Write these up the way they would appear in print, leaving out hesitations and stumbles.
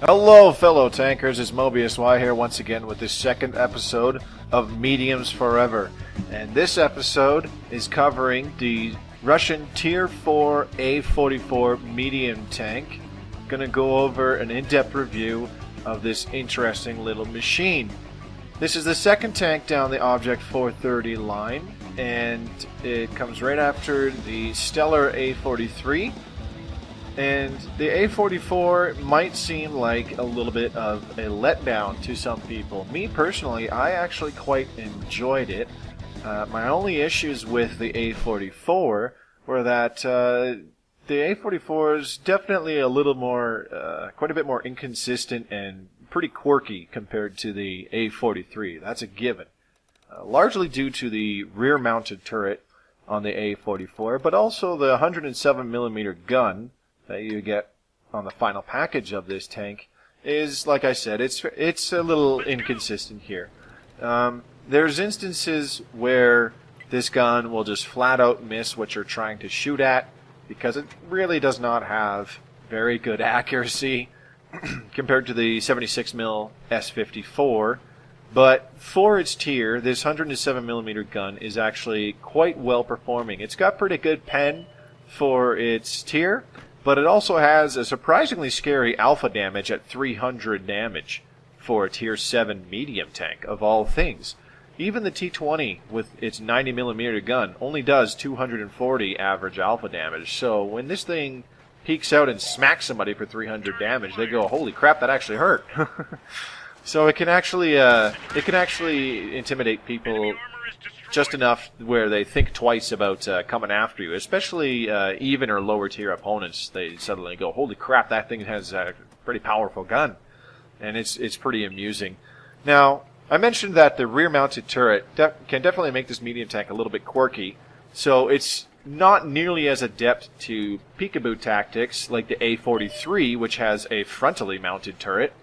Hello fellow tankers, it's Mobius Y here once again with this second episode of Mediums Forever. And this episode is covering the Russian Tier 4 A-44 medium tank. Gonna go over an in-depth review of this interesting little machine. This is the second tank down the Object 430 line, and it comes right after the stellar A-43. And the A-44 might seem like a little bit of a letdown to some people. Me personally, I actually quite enjoyed it. My only issues with the A-44 were that the A-44 is definitely a little more, quite a bit more inconsistent and pretty quirky compared to the A-43. That's a given. Largely due to the rear-mounted turret on the A-44, but also the 107mm gun that you get on the final package of this tank is, like I said, it's a little inconsistent here. There's instances where this gun will just flat out miss what you're trying to shoot at because it really does not have very good accuracy compared to the 76mm S-54. But for its tier, this 107mm gun is actually quite well performing. It's got pretty good pen for its tier, but it also has a surprisingly scary alpha damage at 300 damage for a Tier 7 medium tank, of all things. Even the T-20 with its 90mm gun only does 240 average alpha damage, so when this thing peeks out and smacks somebody for 300 damage, they go, holy crap, that actually hurt. So it can actually intimidate people just enough where they think twice about coming after you, especially even or lower tier opponents. They suddenly go, holy crap, that thing has a pretty powerful gun. And it's pretty amusing. Now, I mentioned that the rear-mounted turret can definitely make this medium tank a little bit quirky, so it's not nearly as adept to peekaboo tactics like the A-43, which has a frontally mounted turret.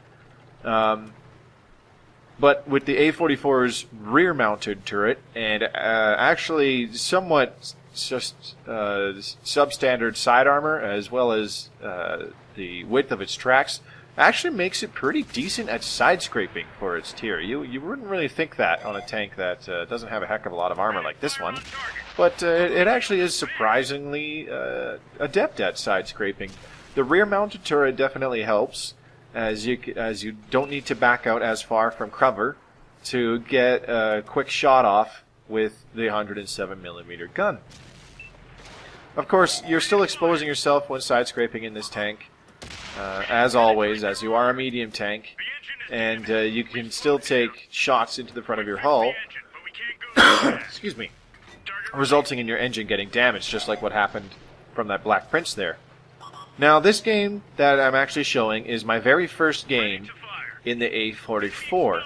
But with the A-44's rear-mounted turret and actually somewhat just substandard side armor, as well as the width of its tracks, actually makes it pretty decent at side scraping for its tier. You wouldn't really think that on a tank that doesn't have a heck of a lot of armor like this one, but it actually is surprisingly adept at side scraping. The rear-mounted turret definitely helps, as you don't need to back out as far from cover to get a quick shot off with the 107mm gun. Of course, you're still exposing yourself when side scraping in this tank, as always, as you are a medium tank, and you can still take shots into the front of your hull, excuse me, resulting in your engine getting damaged, just like what happened from that Black Prince there. Now, this game that I'm actually showing is my very first game in the A-44.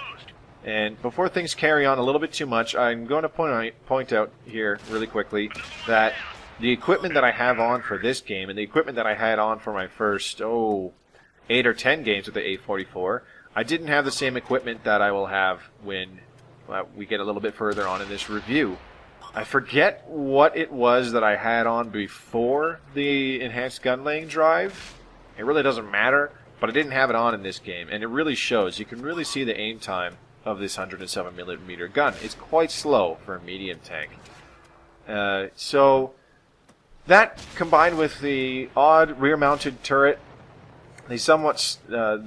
And before things carry on a little bit too much, I'm going to point out here really quickly that the equipment that I have on for this game and the equipment that I had on for my first, 8 or 10 games with the A-44, I didn't have the same equipment that I will have when we get a little bit further on in this review. I forget what it was that I had on before the enhanced gun laying drive. It really doesn't matter, but I didn't have it on in this game, and it really shows. You can really see the aim time of this 107mm gun. It's quite slow for a medium tank. So that combined with the odd rear-mounted turret, the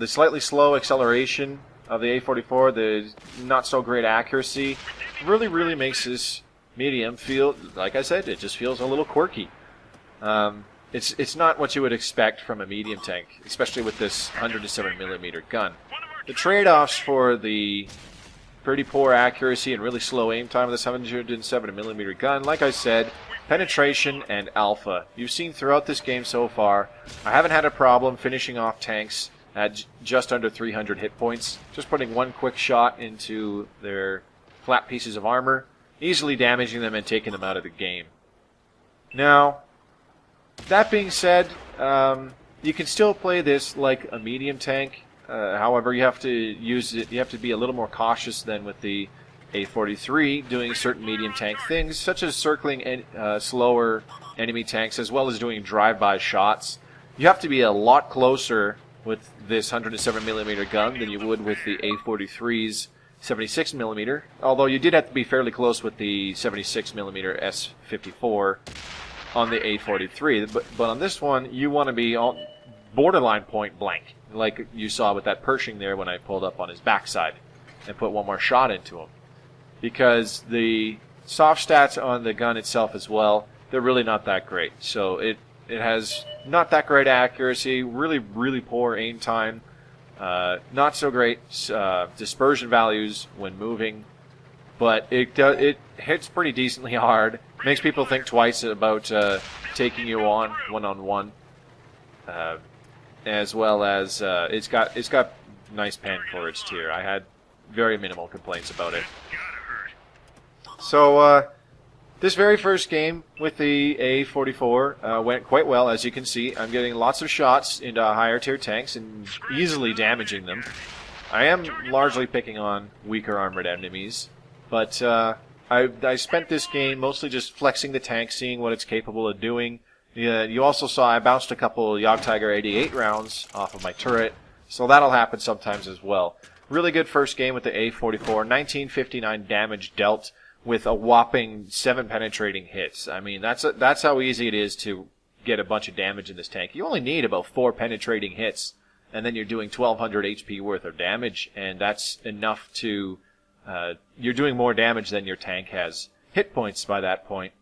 slightly slow acceleration of the A-44, the not so great accuracy, really makes this medium feel, like I said, it just feels a little quirky. It's not what you would expect from a medium tank, especially with this 107mm gun. The trade-offs for the pretty poor accuracy and really slow aim time of this 107mm gun, like I said, penetration, and alpha. You've seen throughout this game so far, I haven't had a problem finishing off tanks at just under 300 hit points. Just putting one quick shot into their flat pieces of armor, easily damaging them and taking them out of the game. Now, that being said, you can still play this like a medium tank. However, you have to use it. You have to be a little more cautious than with the A-44, doing certain medium tank things, such as circling slower enemy tanks, as well as doing drive-by shots. You have to be a lot closer with this 107mm gun than you would with the A-43's 76mm, although you did have to be fairly close with the 76mm S-54 on the A-43. But on this one, you want to be borderline point blank, like you saw with that Pershing there when I pulled up on his backside and put one more shot into him. Because the soft stats on the gun itself as well, they're really not that great. So it has not that great accuracy, really poor aim time, not so great dispersion values when moving, but it hits pretty decently hard. Makes people think twice about taking you on one-on-one, as well as it's got nice pen for its tier. I had very minimal complaints about it. So this very first game with the A-44 went quite well. As you can see, I'm getting lots of shots into higher tier tanks and easily damaging them. I am largely picking on weaker armored enemies, but I spent this game mostly just flexing the tank, seeing what it's capable of doing. You also saw I bounced a couple Jagdtiger 88 rounds off of my turret, so that'll happen sometimes as well. Really good first game with the A-44, 1959 damage dealt, with a whopping 7 penetrating hits. I mean, that's how easy it is to get a bunch of damage in this tank. You only need about 4 penetrating hits, and then you're doing 1200 HP worth of damage, and that's enough to... you're doing more damage than your tank has hit points by that point.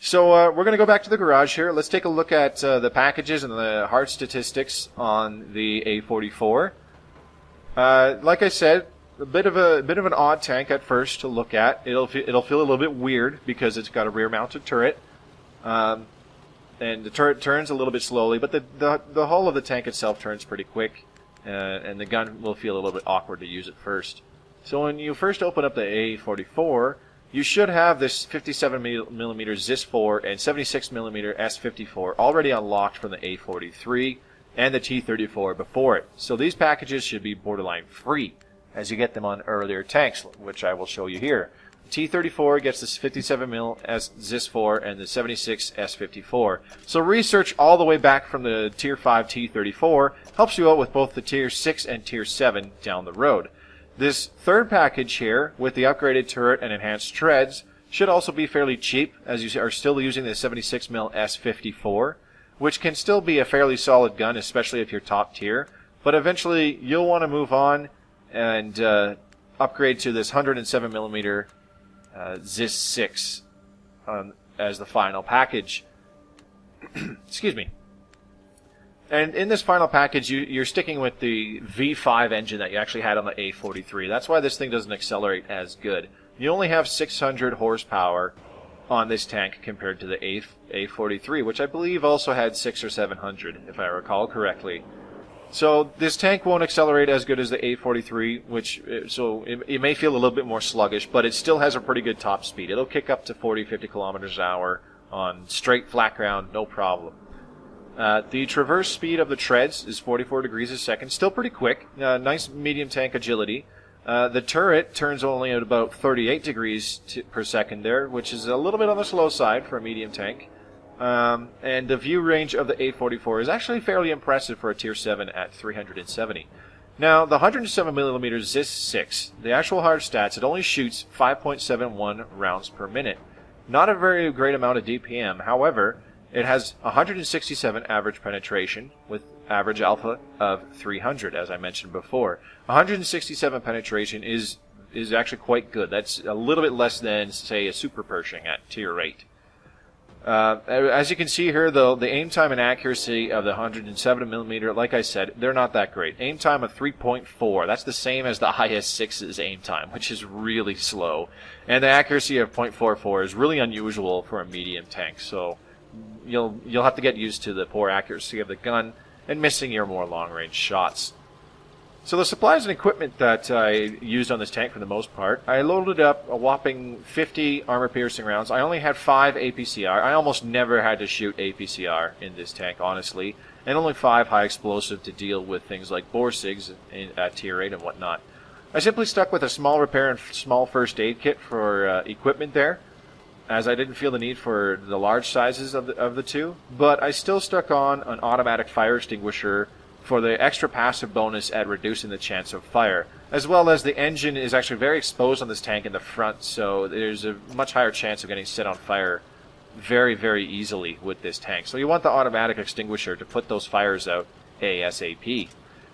So we're going to go back to the garage here. Let's take a look at the packages and the hard statistics on the A-44. Like I said, a bit of an odd tank at first to look at. It'll feel a little bit weird because it's got a rear-mounted turret, and the turret turns a little bit slowly. But the hull of the tank itself turns pretty quick, and the gun will feel a little bit awkward to use at first. So when you first open up the A-44, you should have this 57mm ZIS-4 and 76mm S-54 already unlocked from the A-43 and the T-34 before it. So these packages should be borderline free as you get them on earlier tanks, which I will show you here. The T-34 gets this 57mm ZIS-4 and the 76 S-54. So research all the way back from the Tier 5 T-34 helps you out with both the Tier 6 and Tier 7 down the road. This third package here, with the upgraded turret and enhanced treads, should also be fairly cheap, as you are still using the 76mm S-54, which can still be a fairly solid gun, especially if you're top tier. But eventually, you'll want to move on and upgrade to this 107mm ZIS-6 as the final package. Excuse me. And in this final package, you're sticking with the V5 engine that you actually had on the A-43. That's why this thing doesn't accelerate as good. You only have 600 horsepower on this tank compared to the A-43, which I believe also had 600 or 700, if I recall correctly. So this tank won't accelerate as good as the A-43, so it may feel a little bit more sluggish, but it still has a pretty good top speed. It'll kick up to 40-50 kilometers an hour on straight flat ground, no problem. The traverse speed of the treads is 44 degrees a second, still pretty quick. Nice medium tank agility. The turret turns only at about 38 degrees per second there, which is a little bit on the slow side for a medium tank. And the view range of the A-44 is actually fairly impressive for a Tier 7 at 370. Now, the 107mm ZIS-6, the actual hard stats, it only shoots 5.71 rounds per minute. Not a very great amount of DPM, however, it has 167 average penetration with average alpha of 300, as I mentioned before. 167 penetration is actually quite good. That's a little bit less than, say, a Super Pershing at Tier 8. As you can see here, though, the aim time and accuracy of the 107mm, like I said, they're not that great. Aim time of 3.4. That's the same as the IS-6's aim time, which is really slow. And the accuracy of 0.44 is really unusual for a medium tank. So you'll have to get used to the poor accuracy of the gun and missing your more long-range shots. So the supplies and equipment that I used on this tank for the most part, I loaded up a whopping 50 armor-piercing rounds. I only had 5 APCR. I almost never had to shoot APCR in this tank, honestly, and only 5 high explosive to deal with things like Borsigs at tier 8 and whatnot. I simply stuck with a small repair and small first aid kit for equipment there, as I didn't feel the need for the large sizes of the two, but I still stuck on an automatic fire extinguisher for the extra passive bonus at reducing the chance of fire, as well as the engine is actually very exposed on this tank in the front, so there's a much higher chance of getting set on fire very, very easily with this tank. So you want the automatic extinguisher to put those fires out ASAP.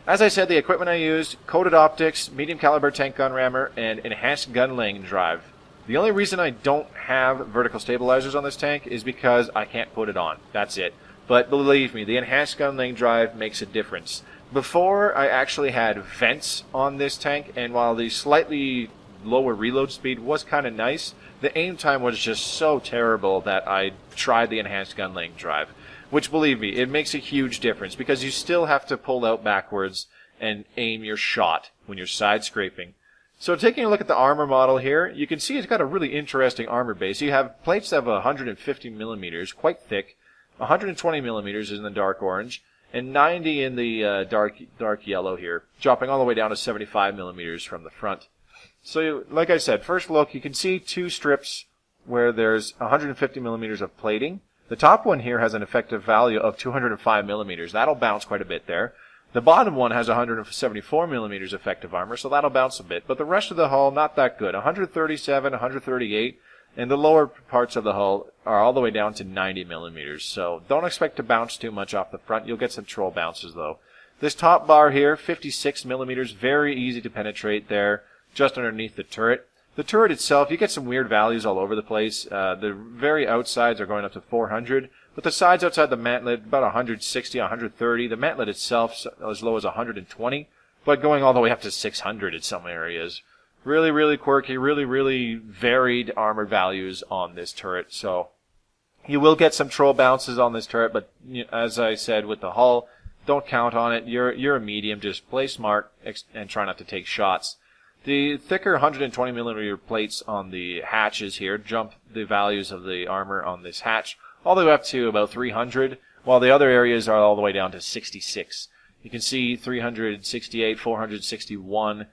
As I said, the equipment I used, coated optics, medium caliber tank gun rammer, and enhanced gun laying drive. The only reason I don't have vertical stabilizers on this tank is because I can't put it on. That's it. But believe me, the enhanced gun laying drive makes a difference. Before, I actually had vents on this tank, and while the slightly lower reload speed was kind of nice, the aim time was just so terrible that I tried the enhanced gun laying drive. Which, believe me, it makes a huge difference, because you still have to pull out backwards and aim your shot when you're side scraping. So taking a look at the armor model here, you can see it's got a really interesting armor base. You have plates that have 150 millimeters, quite thick, 120 millimeters in the dark orange, and 90 in the dark yellow here, dropping all the way down to 75 millimeters from the front. So, like I said, first look, you can see 2 strips where there's 150 millimeters of plating. The top one here has an effective value of 205 millimeters. That'll bounce quite a bit there. The bottom one has 174 millimeters effective armor, so that'll bounce a bit. But the rest of the hull, not that good. 137, 138. And the lower parts of the hull are all the way down to 90 millimeters, so don't expect to bounce too much off the front. You'll get some troll bounces, though. This top bar here, 56 millimeters, very easy to penetrate there, just underneath the turret. The turret itself, you get some weird values all over the place. The very outsides are going up to 400, but the sides outside the mantlet, about 160, 130. The mantlet itself, as low as 120, but going all the way up to 600 in some areas. Really, really quirky, really, really varied armor values on this turret. So you will get some troll bounces on this turret, but as I said with the hull, don't count on it. You're a medium. Just play smart and try not to take shots. The thicker 120mm plates on the hatches here jump the values of the armor on this hatch all the way up to about 300, while the other areas are all the way down to 66. You can see 368, 461.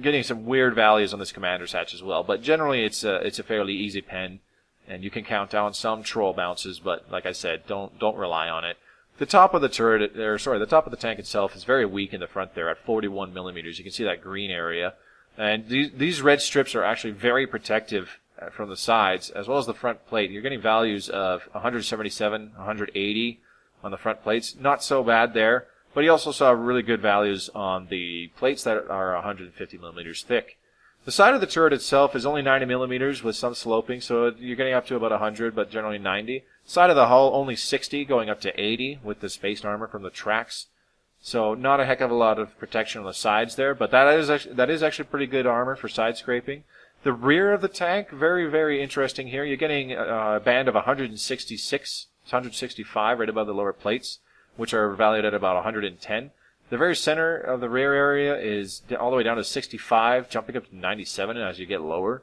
Getting some weird values on this commander's hatch as well, but generally it's a fairly easy pen, and you can count down some troll bounces, but like I said, don't rely on it. The top of the turret, the top of the tank itself is very weak in the front there at 41 millimeters. You can see that green area, and these red strips are actually very protective from the sides as well as the front plate. You're getting values of 177, 180 on the front plates. Not so bad there. But he also saw really good values on the plates that are 150 millimeters thick. The side of the turret itself is only 90 millimeters with some sloping, so you're getting up to about 100, but generally 90. Side of the hull, only 60, going up to 80 with the spaced armor from the tracks. So not a heck of a lot of protection on the sides there, but that is actually pretty good armor for side scraping. The rear of the tank, very, very interesting here. You're getting a band of 166, 165 right above the lower plates, which are valued at about 110. The very center of the rear area is all the way down to 65, jumping up to 97 as you get lower.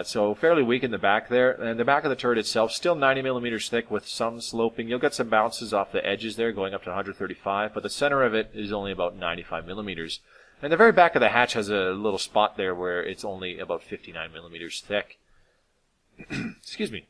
So fairly weak in the back there. And the back of the turret itself, still 90 millimeters thick with some sloping. You'll get some bounces off the edges there, going up to 135, but the center of it is only about 95 millimeters. And the very back of the hatch has a little spot there where it's only about 59 millimeters thick. Excuse me.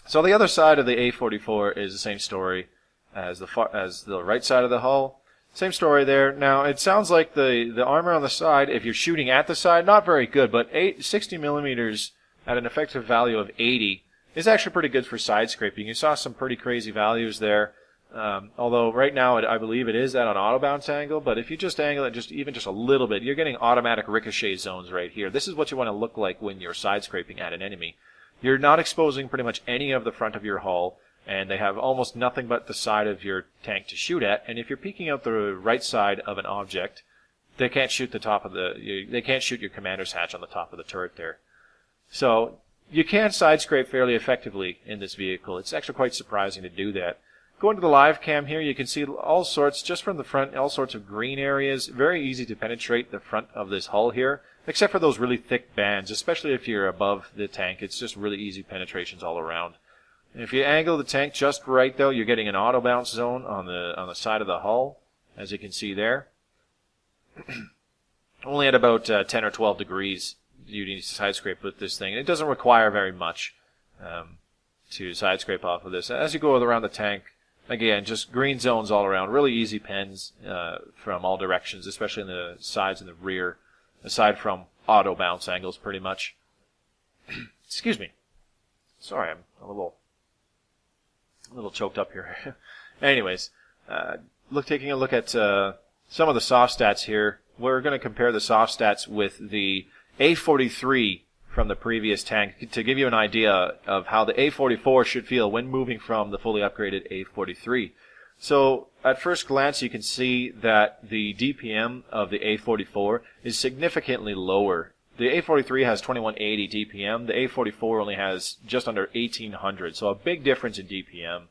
So the other side of the A-44 is the same story as the right side of the hull. Same story there. Now, it sounds like the armor on the side, if you're shooting at the side, not very good, but 60 millimeters at an effective value of 80 is actually pretty good for side scraping. You saw some pretty crazy values there. Although right now I believe it is at an auto bounce angle, but if you just angle it even just a little bit, you're getting automatic ricochet zones right here. This is what you want to look like when you're side scraping at an enemy. you're not exposing pretty much any of the front of your hull, and they have almost nothing but the side of your tank to shoot at. And if you're peeking out the right side of an object, they can't shoot the top of they can't shoot your commander's hatch on the top of the turret there. So you can side scrape fairly effectively in this vehicle. It's actually quite surprising to do that. Going to the live cam here, you can see all sorts, just from the front, all sorts of green areas. Very easy to penetrate the front of this hull here, except for those really thick bands, especially if you're above the tank. It's just really easy penetrations all around. And if you angle the tank just right, though, you're getting an auto bounce zone on the side of the hull, as you can see there. Only at about 10 or 12 degrees you need to side scrape with this thing. And it doesn't require very much to side scrape off of this. As you go around the tank, again, just green zones all around. Really easy pens from all directions, especially in the sides and the rear, aside from auto bounce angles pretty much. Excuse me. Sorry, I'm a little choked up here. Anyways, taking a look at some of the soft stats here. We're going to compare the soft stats with the A-43 from the previous tank to give you an idea of how the A-44 should feel when moving from the fully upgraded A-43. So at first glance you can see that the DPM of the A-44 is significantly lower. The A-43 has 2180 DPM, the A-44 only has just under 1800, so a big difference in DPM.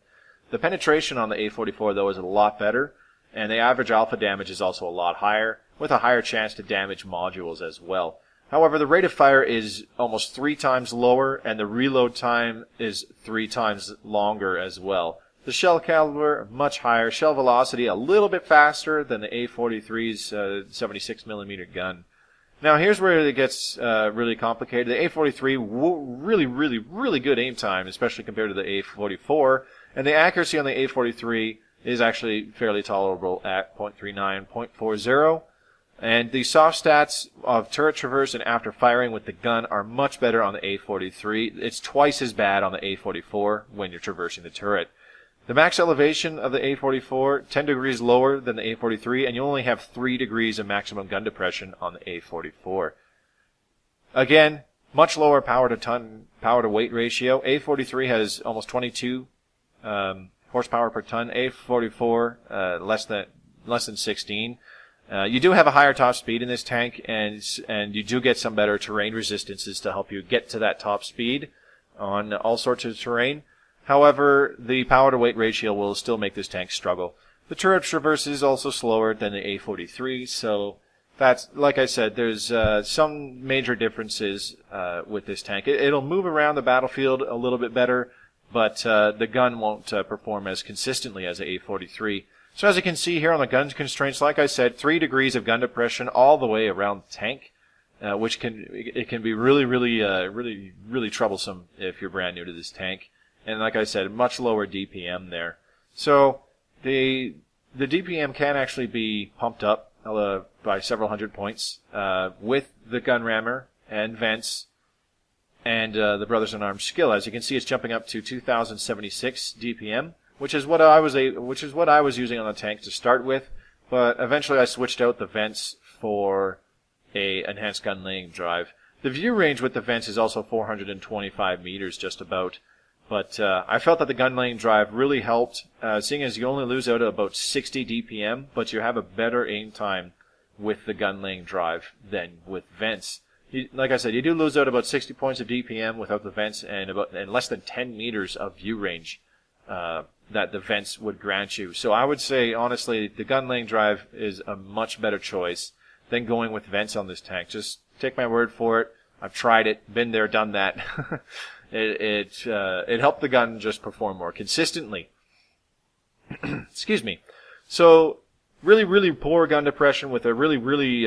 The penetration on the A-44 though is a lot better, and the average alpha damage is also a lot higher, with a higher chance to damage modules as well. However, the rate of fire is almost 3 times lower, and the reload time is 3 times longer as well. The shell caliber, much higher. Shell velocity, a little bit faster than the A-43's 76mm gun. Now, here's where it gets really complicated. The A-43, really good aim time, especially compared to the A-44. And the accuracy on the A-43 is actually fairly tolerable at .39, .40. And the soft stats of turret traverse and after firing with the gun are much better on the A-43. It's twice as bad on the A-44 when you're traversing the turret. The max elevation of the A-44, 10 degrees lower than the A-43, and you only have 3 degrees of maximum gun depression on the A-44. Again, much lower power to weight ratio. A-43 has almost 22 horsepower per ton. A-44 less than 16. You do have a higher top speed in this tank, and you do get some better terrain resistances to help you get to that top speed on all sorts of terrain. However, the power to weight ratio will still make this tank struggle. The turret traverse is also slower than the A-43, so that's, like I said, there's some major differences with this tank. It'll move around the battlefield a little bit better, but the gun won't perform as consistently as the A-43. So as you can see here on the gun constraints, like I said, 3 degrees of gun depression all the way around the tank, which can be really troublesome if you're brand new to this tank. And like I said, much lower DPM there. So the DPM can actually be pumped up by several hundred points with the gun rammer and vents and the Brothers in Arms skill. As you can see, it's jumping up to 2076 DPM. Which is what I was using on the tank to start with, but eventually I switched out the vents for a enhanced gun laying drive. The view range with the vents is also 425 meters just about, but I felt that the gun laying drive really helped, seeing as you only lose out at about 60 DPM, but you have a better aim time with the gun laying drive than with vents. Like I said, you do lose out about 60 points of DPM without the vents and less than 10 meters of view range that the vents would grant you. So I would say, honestly, the gun laying drive is a much better choice than going with vents on this tank. Just take my word for it. I've tried it, been there, done that. It helped the gun just perform more consistently. Excuse me. So really poor gun depression with a really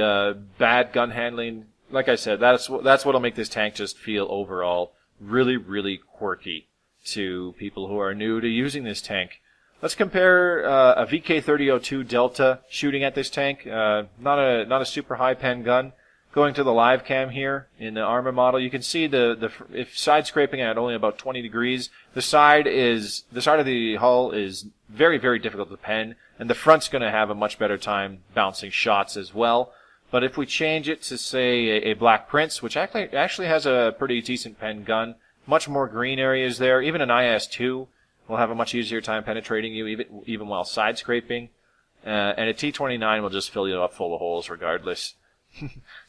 bad gun handling. Like I said, that's what'll make this tank just feel overall really quirky to people who are new to using this tank. Let's compare a VK3002 Delta shooting at this tank. Not a super high pen gun. Going to the live cam here in the armor model, you can see if side scraping at only about 20 degrees, the side of the hull is very difficult to pen, and the front's going to have a much better time bouncing shots as well. But if we change it to say a Black Prince, which actually has a pretty decent pen gun, much more green areas there. Even an IS-2 will have a much easier time penetrating you, even while side-scraping. And a T-29 will just fill you up full of holes regardless.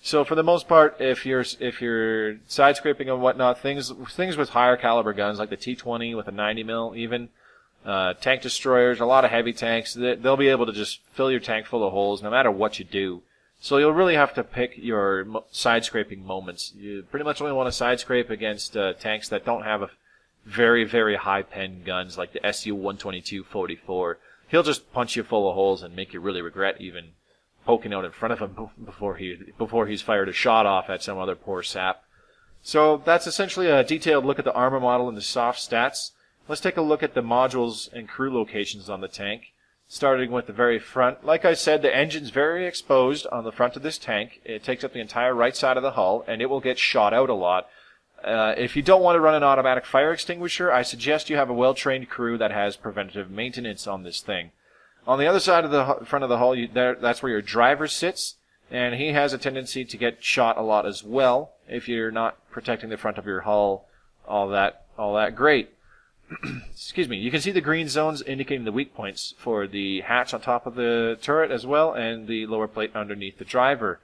So for the most part, if you're side-scraping and whatnot, things with higher caliber guns like the T-20 with a 90mm even, tank destroyers, a lot of heavy tanks, they'll be able to just fill your tank full of holes no matter what you do. So you'll really have to pick your side-scraping moments. You pretty much only want to side-scrape against tanks that don't have a very, very high-pen guns like the SU-122-44. He'll just punch you full of holes and make you really regret even poking out in front of him before he's fired a shot off at some other poor sap. So that's essentially a detailed look at the armor model and the soft stats. Let's take a look at the modules and crew locations on the tank. Starting with the very front. Like I said, the engine's very exposed on the front of this tank. It takes up the entire right side of the hull, and it will get shot out a lot. If you don't want to run an automatic fire extinguisher, I suggest you have a well-trained crew that has preventative maintenance on this thing. On the other side of the front of the hull, that's where your driver sits, and he has a tendency to get shot a lot as well if you're not protecting the front of your hull all that great. Excuse me. You can see the green zones indicating the weak points for the hatch on top of the turret as well, and the lower plate underneath the driver.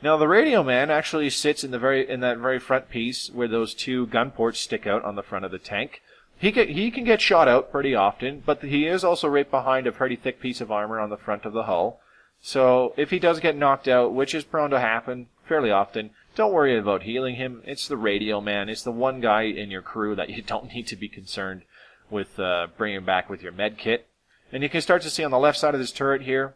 Now the radio man actually sits in that very front piece where those two gun ports stick out on the front of the tank. He can get shot out pretty often, but he is also right behind a pretty thick piece of armor on the front of the hull. So if he does get knocked out, which is prone to happen fairly often, don't worry about healing him. It's the radio man. It's the one guy in your crew that you don't need to be concerned with bringing back with your med kit. And you can start to see on the left side of this turret here,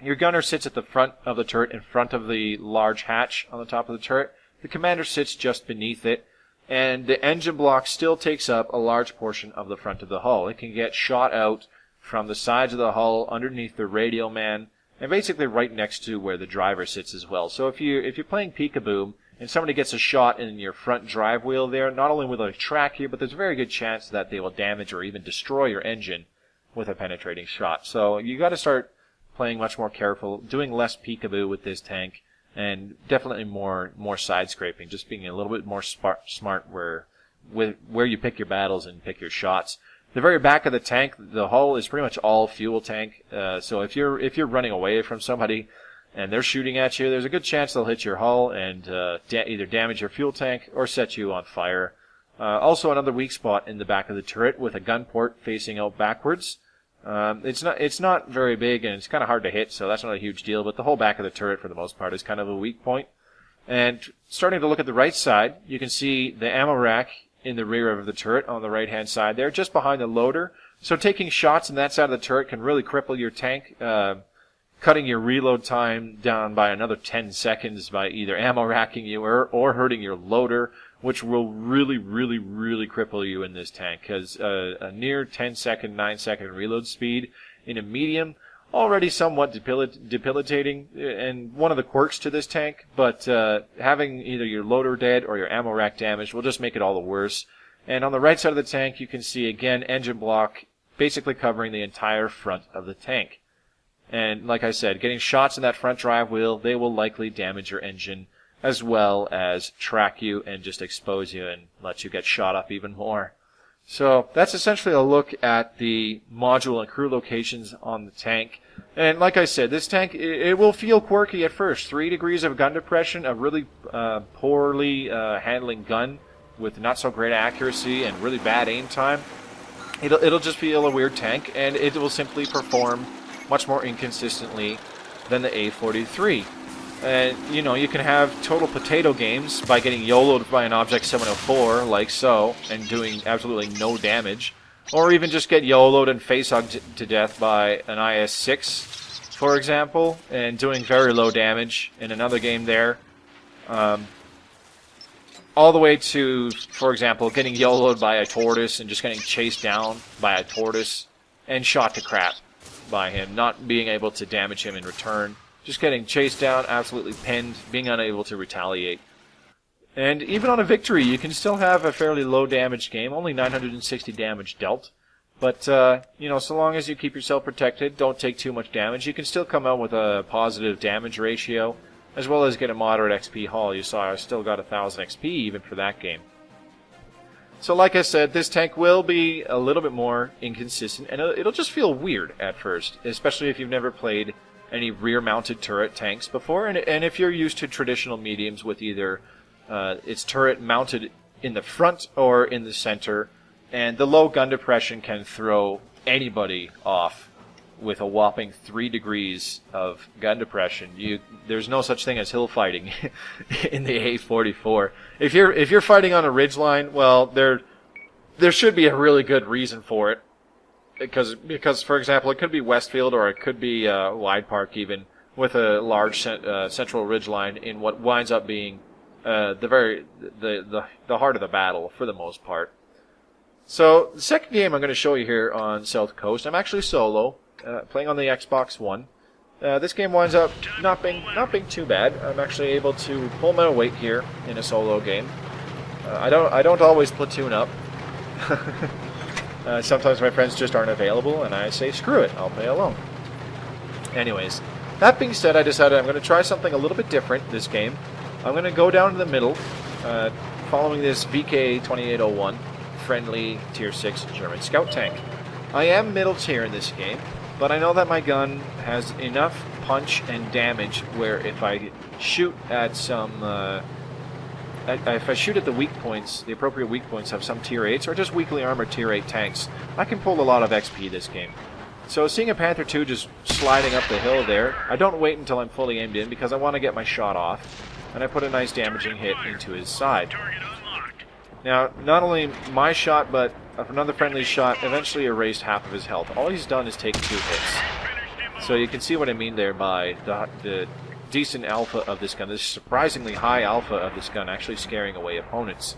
your gunner sits at the front of the turret in front of the large hatch on the top of the turret. The commander sits just beneath it, and the engine block still takes up a large portion of the front of the hull. It can get shot out from the sides of the hull underneath the radio man, and basically right next to where the driver sits as well. So if you're playing peekaboo and somebody gets a shot in your front drive wheel there, not only will they track you, but there's a very good chance that they will damage or even destroy your engine with a penetrating shot. So you got to start playing much more careful, doing less peekaboo with this tank, and definitely more side scraping, just being a little bit more smart where you pick your battles and pick your shots. The very back of the tank, the hull is pretty much all fuel tank. So if you're running away from somebody and they're shooting at you, there's a good chance they'll hit your hull and either damage your fuel tank or set you on fire. Also, another weak spot in the back of the turret with a gun port facing out backwards. It's not very big and it's kind of hard to hit, so that's not a huge deal. But the whole back of the turret, for the most part, is kind of a weak point. And starting to look at the right side, you can see the ammo rack in the rear of the turret on the right-hand side there, just behind the loader. So taking shots in that side of the turret can really cripple your tank, cutting your reload time down by another 10 seconds by either ammo racking you or hurting your loader, which will really, really, really cripple you in this tank, because a near 10-second, 9-second reload speed in a medium, already somewhat debilitating, and one of the quirks to this tank, but having either your loader dead or your ammo rack damaged will just make it all the worse. And on the right side of the tank, you can see, again, engine block basically covering the entire front of the tank. And like I said, getting shots in that front drive wheel, they will likely damage your engine, as well as track you and just expose you and let you get shot up even more. So that's essentially a look at the module and crew locations on the tank. And like I said, this tank, it will feel quirky at first. 3 degrees of gun depression, a really poorly handling gun with not so great accuracy and really bad aim time. It'll just feel a weird tank, and it will simply perform much more inconsistently than the A-43. And, you can have total potato games by getting YOLO'd by an Object 704, like so, and doing absolutely no damage. Or even just get YOLO'd and face-hugged to death by an IS-6, for example, and doing very low damage in another game there. All the way to, for example, getting YOLO'd by a tortoise and just getting chased down by a tortoise and shot to crap by him, not being able to damage him in return. Just getting chased down, absolutely pinned, being unable to retaliate. And even on a victory, you can still have a fairly low damage game, only 960 damage dealt. But, so long as you keep yourself protected, don't take too much damage, you can still come out with a positive damage ratio, as well as get a moderate XP haul. You saw I still got 1,000 XP even for that game. So like I said, this tank will be a little bit more inconsistent, and it'll just feel weird at first, especially if you've never played any rear-mounted turret tanks before, and if you're used to traditional mediums with either its turret mounted in the front or in the center, and the low gun depression can throw anybody off with a whopping 3 degrees of gun depression. There's no such thing as hill fighting in the A-44. If you're fighting on a ridgeline, well, there should be a really good reason for it, because for example, it could be Westfield or it could be Wide Park even, with a large central ridgeline in what winds up being the heart of the battle for the most part. So the second game I'm going to show you here on South Coast, I'm actually solo. Playing on the Xbox One. This game winds up not being too bad. I'm actually able to pull my weight here in a solo game. I don't always platoon up. Sometimes my friends just aren't available, and I say screw it, I'll play alone. Anyways, that being said, I decided I'm going to try something a little bit different this game. I'm going to go down to the middle, following this VK2801 friendly Tier 6 German scout tank. I am middle tier in this game, but I know that my gun has enough punch and damage where if I shoot at if I shoot at the weak points, the appropriate weak points of some Tier 8s or just weakly armored Tier 8 tanks, I can pull a lot of XP this game. So seeing a Panther II just sliding up the hill there, I don't wait until I'm fully aimed in because I want to get my shot off, and I put a nice damaging hit into his side. Now, not only my shot, but another friendly shot eventually erased half of his health. All he's done is take 2 hits. So you can see what I mean there by the decent alpha of this gun, this surprisingly high alpha of this gun actually scaring away opponents.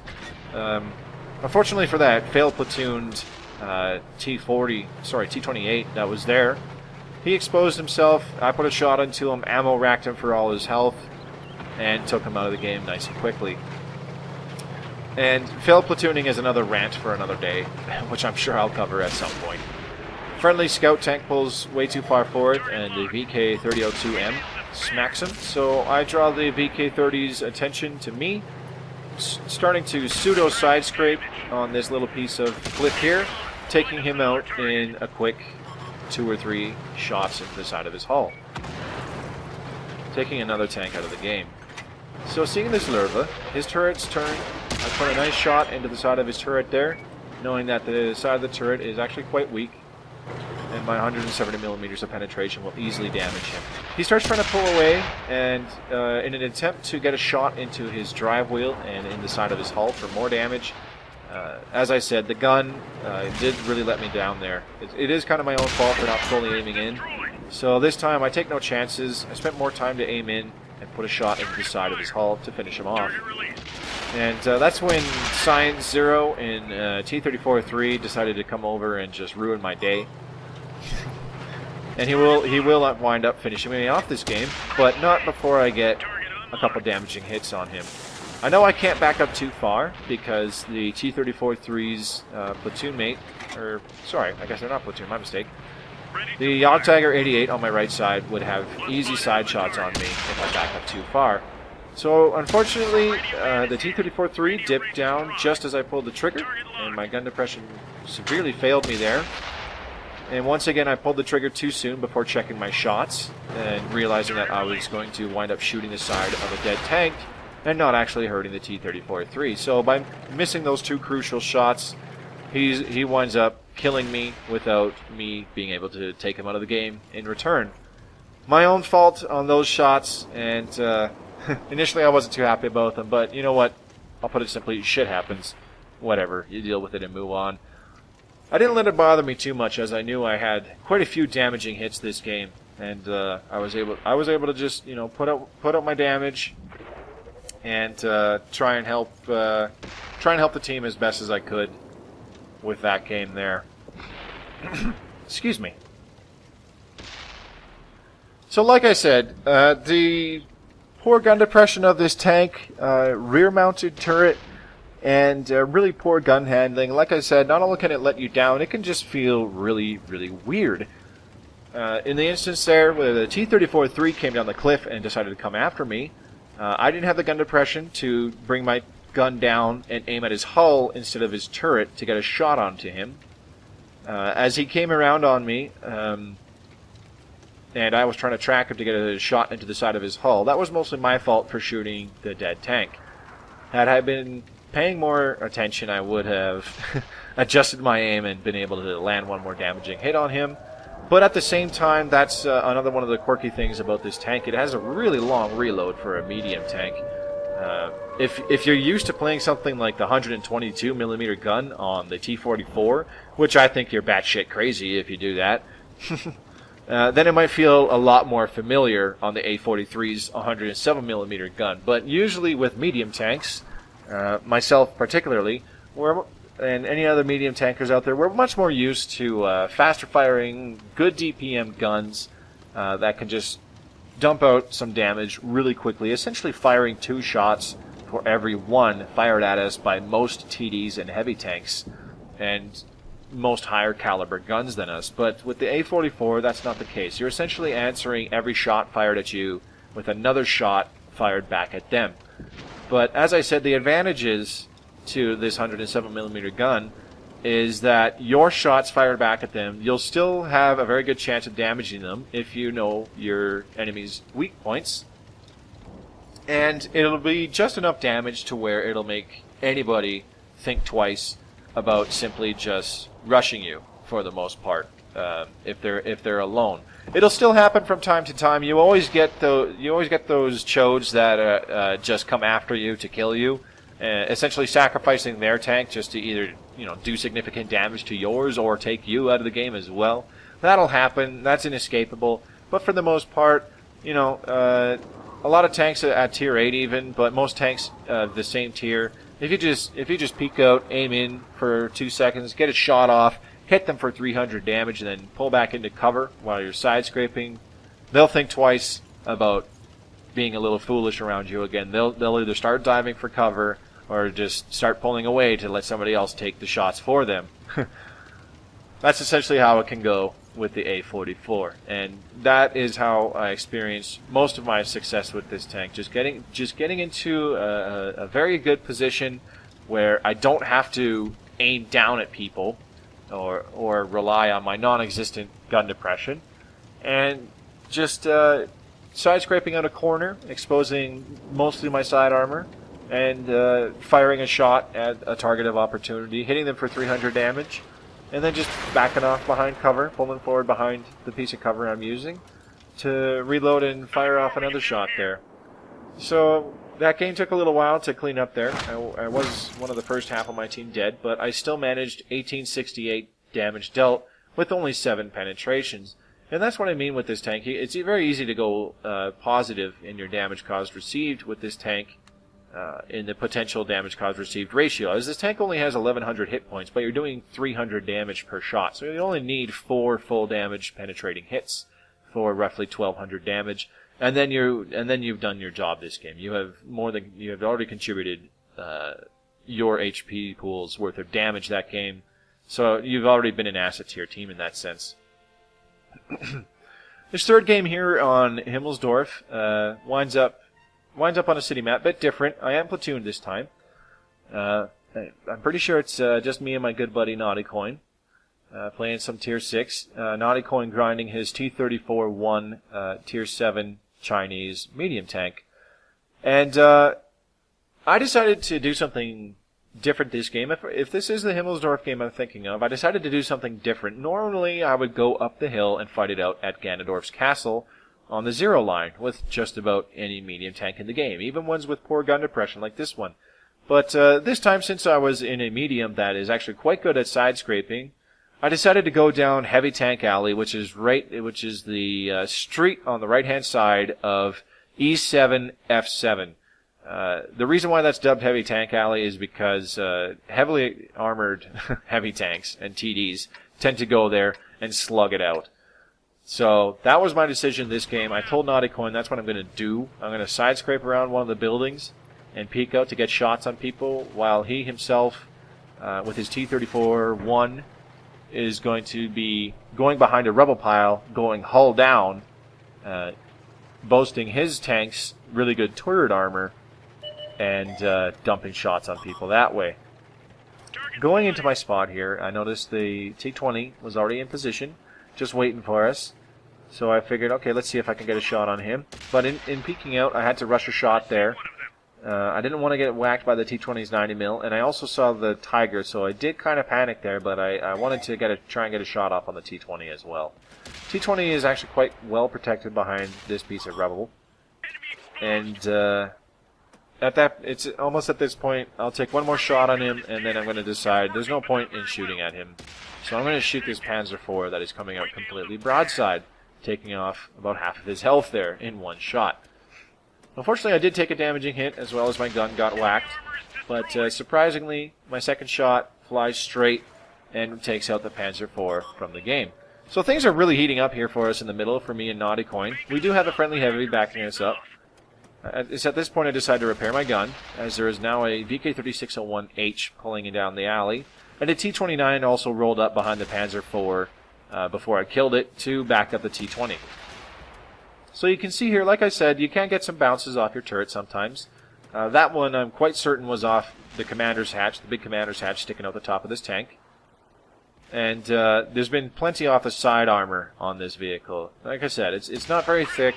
Unfortunately for that, failed platooned T28 that was there. He exposed himself, I put a shot into him, ammo racked him for all his health, and took him out of the game nice and quickly. And failed platooning is another rant for another day, which I'm sure I'll cover at some point. Friendly scout tank pulls way too far forward, and the VK3002M smacks him, so I draw the VK30's attention to me, starting to pseudo side scrape on this little piece of cliff here, taking him out in a quick 2 or 3 shots into the side of his hull, taking another tank out of the game. So seeing this Lerva, his turret's turned. I put a nice shot into the side of his turret there, knowing that the side of the turret is actually quite weak, and my 170 millimeters of penetration will easily damage him. He starts trying to pull away, and in an attempt to get a shot into his drive wheel and in the side of his hull for more damage, as I said, the gun did really let me down there. It is kind of my own fault for not fully aiming in, so this time I take no chances. I spent more time to aim in and put a shot into the side of his hull to finish him off. And that's when Science Zero and T-34-3 decided to come over and just ruin my day. And he will wind up finishing me off this game, but not before I get a couple damaging hits on him. I know I can't back up too far because the T-34-3's platoon mate, or sorry, I guess they're not platoon, my mistake. The Jagdtiger 88 on my right side would have easy side shots on me if I back up too far. So, unfortunately, the T-34-3 dipped down just as I pulled the trigger, and my gun depression severely failed me there. And once again, I pulled the trigger too soon before checking my shots, and realizing that I was going to wind up shooting the side of a dead tank, and not actually hurting the T-34-3. So, by missing those 2 crucial shots, he winds up killing me without me being able to take him out of the game in return. My own fault on those shots, and initially I wasn't too happy about them, but you know what? I'll put it simply, shit happens. Whatever, you deal with it and move on. I didn't let it bother me too much, as I knew I had quite a few damaging hits this game, and I was able to just put out my damage and try and help the team as best as I could with that game there. Excuse me. So, like I said, the poor gun depression of this tank, rear-mounted turret, and really poor gun handling. Like I said, not only can it let you down, it can just feel really, really weird. In the instance there where the T-34-3 came down the cliff and decided to come after me, I didn't have the gun depression to bring my gun down and aim at his hull instead of his turret to get a shot onto him. As he came around on me, and I was trying to track him to get a shot into the side of his hull, that was mostly my fault for shooting the dead tank. Had I been paying more attention, I would have adjusted my aim and been able to land one more damaging hit on him. But at the same time, that's another one of the quirky things about this tank. It has a really long reload for a medium tank. If you're used to playing something like the 122mm gun on the T-44, which I think you're batshit crazy if you do that, then it might feel a lot more familiar on the A-43's 107mm gun. But usually with medium tanks, myself particularly, and any other medium tankers out there, we're much more used to faster firing, good DPM guns that can just dump out some damage really quickly, essentially firing 2 shots for every 1 fired at us by most TDs and heavy tanks, and most higher caliber guns than us. But with the A-44, that's not the case. You're essentially answering every shot fired at you with another shot fired back at them. But as I said, the advantages to this 107mm gun is that your shots fired back at them, you'll still have a very good chance of damaging them if you know your enemy's weak points. And it'll be just enough damage to where it'll make anybody think twice about simply just rushing you for the most part, if they're alone. It'll still happen from time to time. You always get those chodes that just come after you to kill you, essentially sacrificing their tank just to either do significant damage to yours or take you out of the game as well. That'll happen. That's inescapable. But for the most part, a lot of tanks at tier 8 even, but most tanks the same tier. If you just peek out, aim in for 2 seconds, get a shot off, hit them for 300 damage, and then pull back into cover while you're side scraping, they'll think twice about being a little foolish around you again. They'll either start diving for cover or just start pulling away to let somebody else take the shots for them. That's essentially how it can go with the A-44, and that is how I experienced most of my success with this tank. Just getting into a very good position where I don't have to aim down at people or rely on my non-existent gun depression, and just side scraping out a corner, exposing mostly my side armor, and firing a shot at a target of opportunity, hitting them for 300 damage, and then just backing off behind cover, pulling forward behind the piece of cover I'm using to reload and fire off another shot there. So that game took a little while to clean up there. I was one of the first half of my team dead, but I still managed 1868 damage dealt with only 7 penetrations. And that's what I mean with this tank. It's very easy to go positive in your damage caused received with this tank in the potential damage caused received ratio. As this tank only has 1100 hit points, but you're doing 300 damage per shot. So you only need 4 full damage penetrating hits for roughly 1200 damage. And then you've done your job this game. You have already contributed your HP pool's worth of damage that game. So you've already been an asset to your team in that sense. This third game here on Himmelsdorf winds up on a city map, bit different. I am platooned this time. I'm pretty sure it's just me and my good buddy Naughty Coin playing some tier 6. Naughty Coin grinding his T-34-1 tier 7 Chinese medium tank. And I decided to do something different this game. If this is the Himmelsdorf game I'm thinking of, I decided to do something different. Normally I would go up the hill and fight it out at Ganondorf's castle on the 0 line with just about any medium tank in the game, even ones with poor gun depression like this one. But this time, since I was in a medium that is actually quite good at side scraping, I decided to go down Heavy Tank Alley, which is the street on the right-hand side of E7 F7. The reason why that's dubbed Heavy Tank Alley is because heavily armored heavy tanks and TDs tend to go there and slug it out. So that was my decision this game. I told Naughty Coin that's what I'm going to do. I'm going to side scrape around one of the buildings and peek out to get shots on people, while he himself, with his T-34-1, is going to be going behind a rubble pile, going hull down, boasting his tank's really good turret armor, and dumping shots on people that way. Going into my spot here, I noticed the T-20 was already in position, just waiting for us. So I figured, okay, let's see if I can get a shot on him. But in peeking out, I had to rush a shot there. I didn't want to get whacked by the T-20's 90mm, and I also saw the Tiger, so I did kind of panic there, but I wanted to try and get a shot off on the T-20 as well. T-20 is actually quite well protected behind this piece of rubble. And it's almost at this point, I'll take one more shot on him, and then I'm going to decide there's no point in shooting at him. So I'm going to shoot this Panzer IV that is coming out completely broadside, taking off about half of his health there in one shot. Unfortunately, I did take a damaging hit, as well as my gun got whacked, but surprisingly, my second shot flies straight and takes out the Panzer IV from the game. So things are really heating up here for us in the middle, for me and Naughty Coin. We do have a friendly heavy backing us up. It's at this point I decided to repair my gun, as there is now a VK3601H pulling down the alley, and a T-29 also rolled up behind the Panzer IV before I killed it to back up the T-20. So you can see here, like I said, you can get some bounces off your turret sometimes. That one I'm quite certain was off the commander's hatch, the big commander's hatch sticking out the top of this tank. And there's been plenty off the side armor on this vehicle. Like I said, it's not very thick.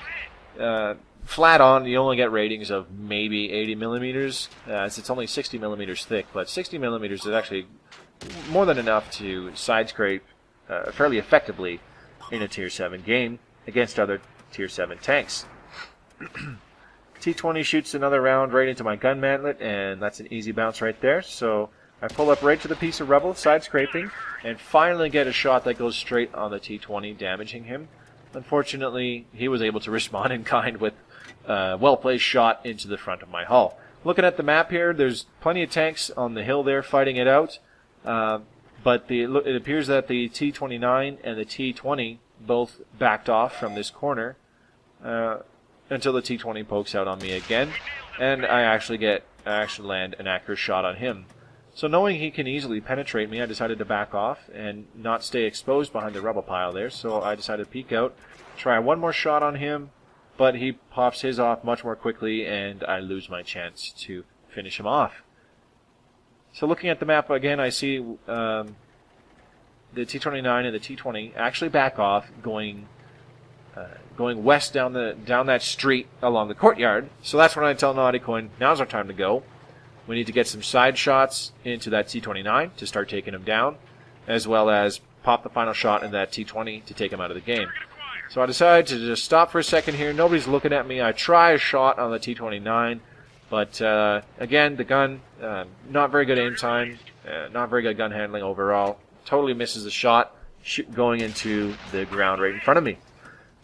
Flat on, you only get ratings of maybe 80 millimeters. It's only 60 millimeters thick, but 60 millimeters is actually more than enough to side scrape fairly effectively in a Tier 7 game against other Tier 7 tanks. T-20 shoots another round right into my gun mantlet, and that's an easy bounce right there. So I pull up right to the piece of rubble, side scraping, and finally get a shot that goes straight on the T-20, damaging him. Unfortunately, he was able to respond in kind with a well-placed shot into the front of my hull. Looking at the map here, there's plenty of tanks on the hill there fighting it out, but it appears that the T-29 and the T-20 both backed off from this corner until the T-20 pokes out on me again, and I actually land an accurate shot on him. So knowing he can easily penetrate me, I decided to back off and not stay exposed behind the rubble pile there. So I decided to peek out, try one more shot on him, but he pops his off much more quickly, and I lose my chance to finish him off. So looking at the map again, I see the T-29 and the T-20 actually back off, going west down that street along the courtyard. So that's when I tell Naughty Coin, now's our time to go. We need to get some side shots into that T-29 to start taking him down, as well as pop the final shot in that T-20 to take him out of the game. So I decided to just stop for a second here. Nobody's looking at me. I try a shot on the T-29, but again, the gun, not very good aim time, not very good gun handling overall. Totally misses the shot, going into the ground right in front of me.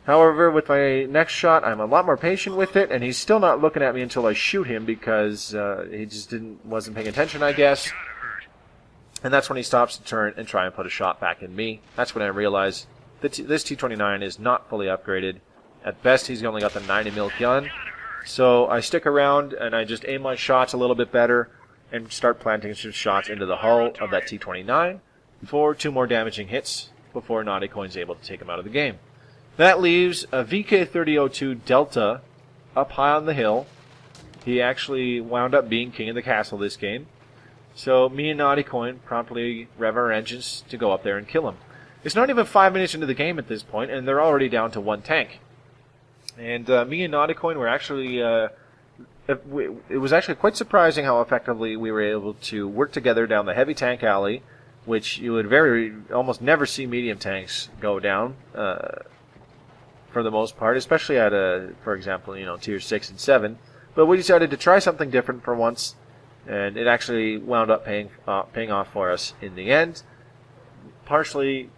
However, with my next shot, I'm a lot more patient with it, and he's still not looking at me until I shoot him because he just wasn't paying attention, I guess. And that's when he stops to turn and try and put a shot back in me. That's when I realize that this T-29 is not fully upgraded. At best, he's only got the 90mm gun. So I stick around and I just aim my shots a little bit better and start planting some shots into the hull of that T-29 for 2 more damaging hits before Naughty Coin's able to take him out of the game. That leaves a VK3002 Delta up high on the hill. He actually wound up being king of the castle this game. So me and Naughty Coin promptly rev our engines to go up there and kill him. It's not even 5 minutes into the game at this point, and they're already down to 1 tank. And me and Naughty Coin were actually... it was actually quite surprising how effectively we were able to work together down the heavy tank alley, which you would almost never see medium tanks go down. For the most part, especially at for example, tier 6 and 7. But we decided to try something different for once, and it actually wound up paying off for us in the end, partially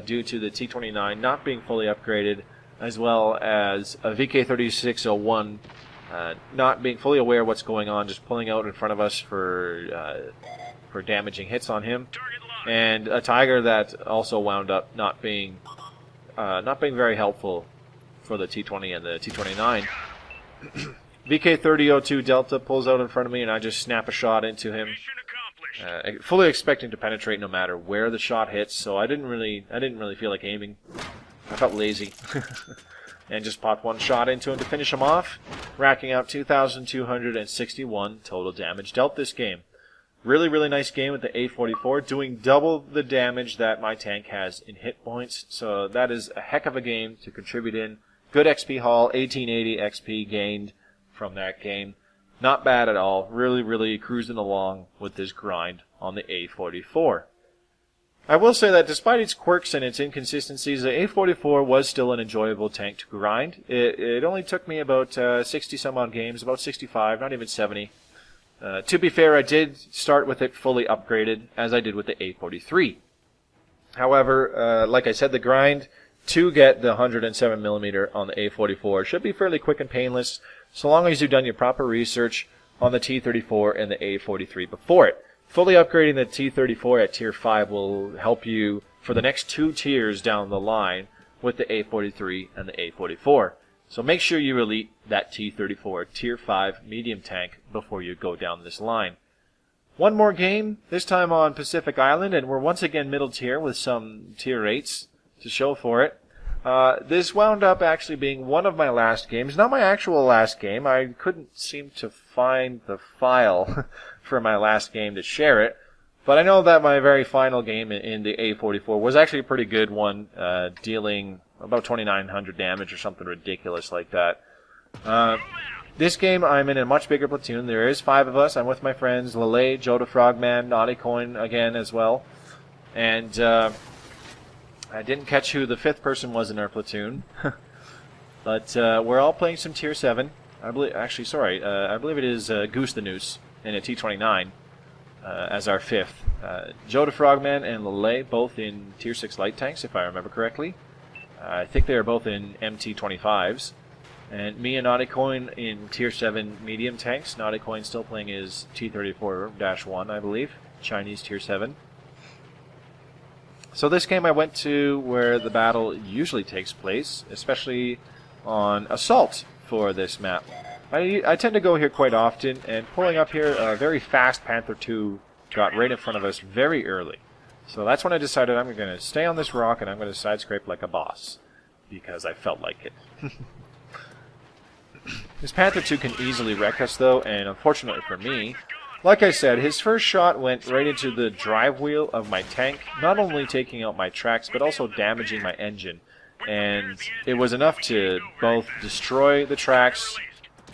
due to the T-29 not being fully upgraded, as well as a VK3601 not being fully aware of what's going on, just pulling out in front of us for damaging hits on him, and a Tiger that also wound up not being very helpful for the T-20 and the T-29. VK3002 Delta pulls out in front of me, and I just snap a shot into him, fully expecting to penetrate no matter where the shot hits. So I didn't really feel like aiming. I felt lazy. and just popped one shot into him to finish him off, racking out 2,261 total damage dealt this game. Really, really nice game with the A-44, doing double the damage that my tank has in hit points. So that is a heck of a game to contribute in. Good XP haul, 1880 XP gained from that game. Not bad at all. Really, really cruising along with this grind on the A-44. I will say that despite its quirks and its inconsistencies, the A-44 was still an enjoyable tank to grind. It only took me about 60 some odd games, about 65, not even 70. To be fair, I did start with it fully upgraded, as I did with the A-43. However, like I said, the grind to get the 107mm on the A-44 should be fairly quick and painless, so long as you've done your proper research on the T-34 and the A-43 before it. Fully upgrading the T-34 at Tier 5 will help you for the next 2 tiers down the line with the A-43 and the A-44. So make sure you elite that T-34 Tier 5 medium tank before you go down this line. One more game, this time on Pacific Island, and we're once again middle tier with some Tier 8s to show for it. This wound up actually being one of my last games. Not my actual last game. I couldn't seem to find the file for my last game to share it. But I know that my very final game in the A-44 was actually a pretty good one, dealing about 2,900 damage or something ridiculous like that. This game, I'm in a much bigger platoon. There is 5 of us. I'm with my friends Lele, Joe the Frogman, Naughty Coin again as well. And I didn't catch who the 5th person was in our platoon. But we're all playing some Tier 7. I believe it is Goose the Noose in a T-29 as our 5th. Joe the Frogman and Lele both in Tier 6 light tanks, if I remember correctly. I think they are both in MT-25s. And me and Naughty Coin in Tier 7 medium tanks. Naughty Coin still playing his T-34-1, I believe. Chinese Tier 7. So this game I went to where the battle usually takes place, especially on Assault for this map. I tend to go here quite often, and pulling up here, a very fast Panther II got right in front of us very early. So that's when I decided I'm going to stay on this rock and I'm going to side scrape like a boss, because I felt like it. This Panther II can easily wreck us though, and unfortunately for me, like I said, his first shot went right into the drive wheel of my tank, not only taking out my tracks, but also damaging my engine. And it was enough to both destroy the tracks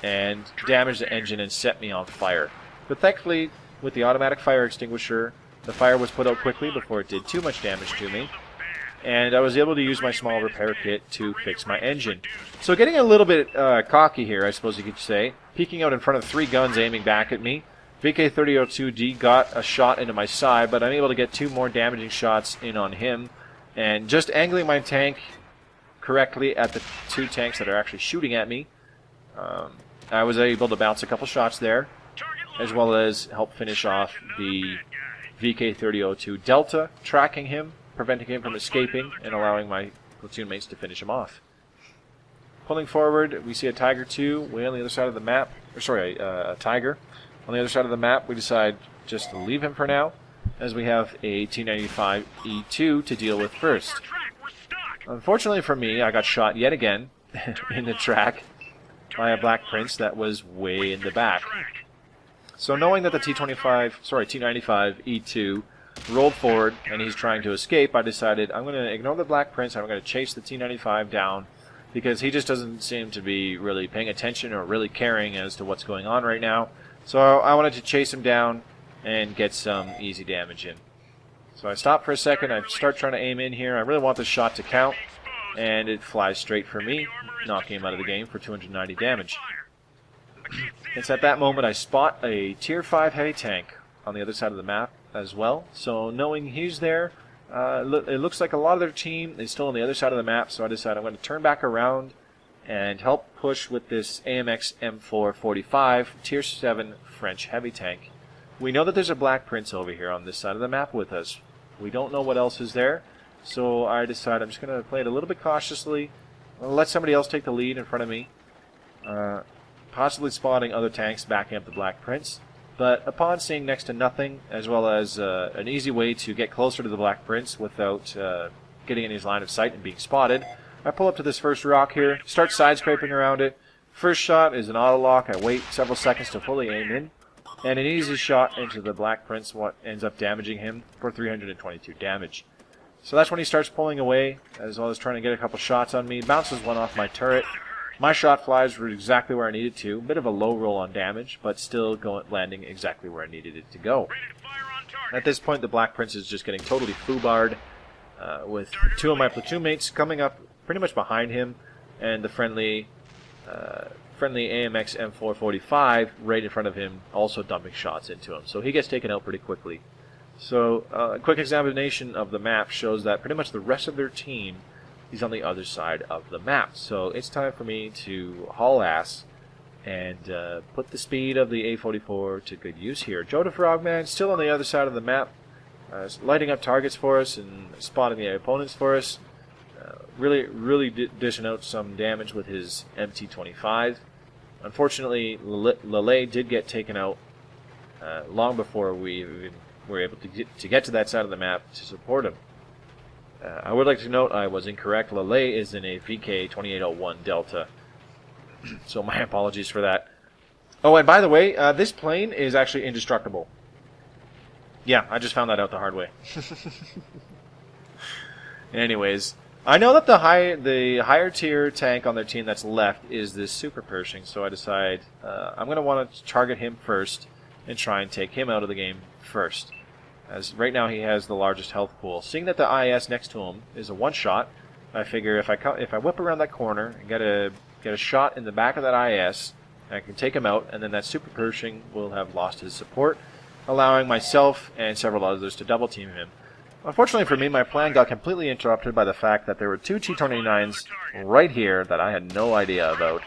and damage the engine and set me on fire. But thankfully, with the automatic fire extinguisher, the fire was put out quickly before it did too much damage to me. And I was able to use my small repair kit to fix my engine. So getting a little bit cocky here, I suppose you could say, peeking out in front of 3 guns aiming back at me. VK-3002D got a shot into my side, but I'm able to get 2 more damaging shots in on him. And just angling my tank correctly at the 2 tanks that are actually shooting at me, I was able to bounce a couple shots there, as well as help finish off the VK-3002 Delta, tracking him, preventing him from escaping, and allowing my platoon mates to finish him off. Pulling forward, we see a Tiger II way on the other side of the map. A Tiger. On the other side of the map, we decide just to leave him for now, as we have a T-95E2 to deal with first. Unfortunately for me, I got shot yet again in the track by a Black Prince that was way in the back. So knowing that the T-95E2 rolled forward and he's trying to escape, I decided I'm going to ignore the Black Prince. I'm going to chase the T-95 down because he just doesn't seem to be really paying attention or really caring as to what's going on right now. So I wanted to chase him down and get some easy damage in. So I stop for a second. I start trying to aim in here. I really want this shot to count, and it flies straight for me, knocking him out of the game for 290 damage. It's at that moment I spot a Tier 5 heavy tank on the other side of the map as well. So knowing he's there, it looks like a lot of their team is still on the other side of the map, so I decide I'm going to turn back around and help push with this AMX M445 Tier 7 French heavy tank. We know that there's a Black Prince over here on this side of the map with us. We don't know what else is there, so I decide I'm just going to play it a little bit cautiously. I'll let somebody else take the lead in front of me, possibly spotting other tanks backing up the Black Prince. But upon seeing next to nothing, as well as an easy way to get closer to the Black Prince without getting in his line of sight and being spotted, I pull up to this first rock here, start side scraping around it. First shot is an auto lock. I wait several seconds to fully aim in, and an easy shot into the Black Prince what ends up damaging him for 322 damage. So that's when he starts pulling away, as well as trying to get a couple shots on me. Bounces one off my turret. My shot flies exactly where I needed to. Bit of a low roll on damage, but still landing exactly where I needed it to go. At this point, the Black Prince is just getting totally foobarred, with two of my platoon mates coming up pretty much behind him, and the friendly AMX M445 right in front of him, also dumping shots into him. So he gets taken out pretty quickly. So a quick examination of the map shows that pretty much the rest of their team is on the other side of the map. So it's time for me to haul ass and put the speed of the A-44 to good use here. Joe the Frogman still on the other side of the map, lighting up targets for us and spotting the opponents for us. Really dishing out some damage with his MT-25. Unfortunately, Lele did get taken out long before we even were able to get to that side of the map to support him. I would like to note I was incorrect. Lele is in a VK-2801 Delta, so my apologies for that. Oh, and by the way, this plane is actually indestructible. Yeah, I just found that out the hard way. Anyways, I know that the higher tier tank on their team that's left is this Super Pershing, so I decide I'm going to want to target him first and try and take him out of the game first. As right now he has the largest health pool. Seeing that the IS next to him is a one-shot, I figure if I whip around that corner and get a shot in the back of that IS, I can take him out, and then that Super Pershing will have lost his support, allowing myself and several others to double team him. Unfortunately for me, my plan got completely interrupted by the fact that there were two T-29s right here that I had no idea about.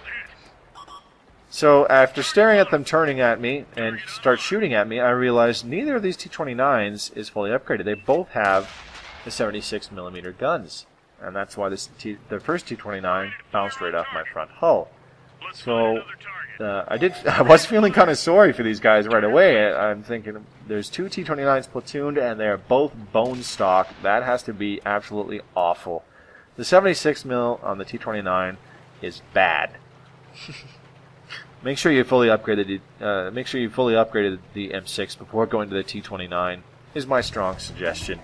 So after staring at them turning at me and start shooting at me, I realized neither of these T-29s is fully upgraded. They both have the 76mm guns, and that's why the first T-29 bounced right off my front hull. So I was feeling kind of sorry for these guys right away. I'm thinking there's two T-29s platooned and they're both bone stock. That has to be absolutely awful. The 76mm on the T-29 is bad. Make sure you fully upgraded the M6 before going to the T-29 is my strong suggestion.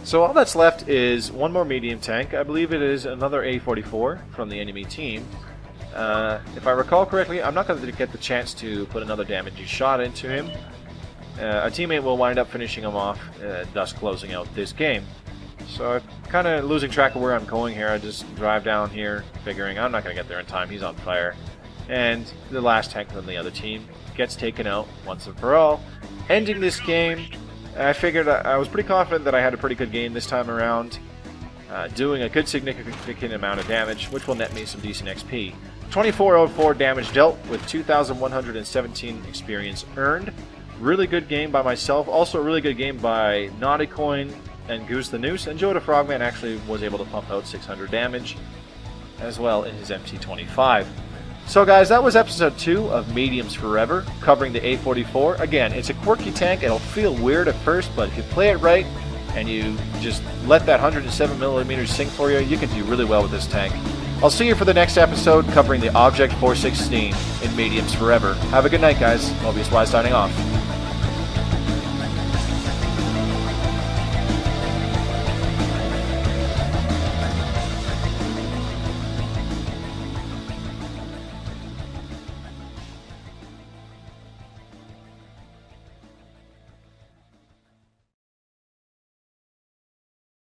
So all that's left is one more medium tank. I believe it is another A-44 from the enemy team. If I recall correctly, I'm not going to get the chance to put another damaging shot into him. A teammate will wind up finishing him off, thus closing out this game. So I'm kind of losing track of where I'm going here. I just drive down here, figuring I'm not going to get there in time. He's on fire. And the last tank from the other team gets taken out once and for all, ending this game. I figured I was pretty confident that I had a pretty good game this time around, doing a good significant amount of damage, which will net me some decent XP. 2404 damage dealt with 2,117 experience earned. Really good game by myself. Also a really good game by Naughty Coin and Goose the Noose. And Joe the Frogman actually was able to pump out 600 damage as well in his MT-25. So guys, that was episode 2 of Mediums Forever, covering the A-44. Again, it's a quirky tank. It'll feel weird at first, but if you play it right and you just let that 107mm sing for you, you can do really well with this tank. I'll see you for the next episode covering the Object 416 in Mediums Forever. Have a good night, guys. Mobius signing off.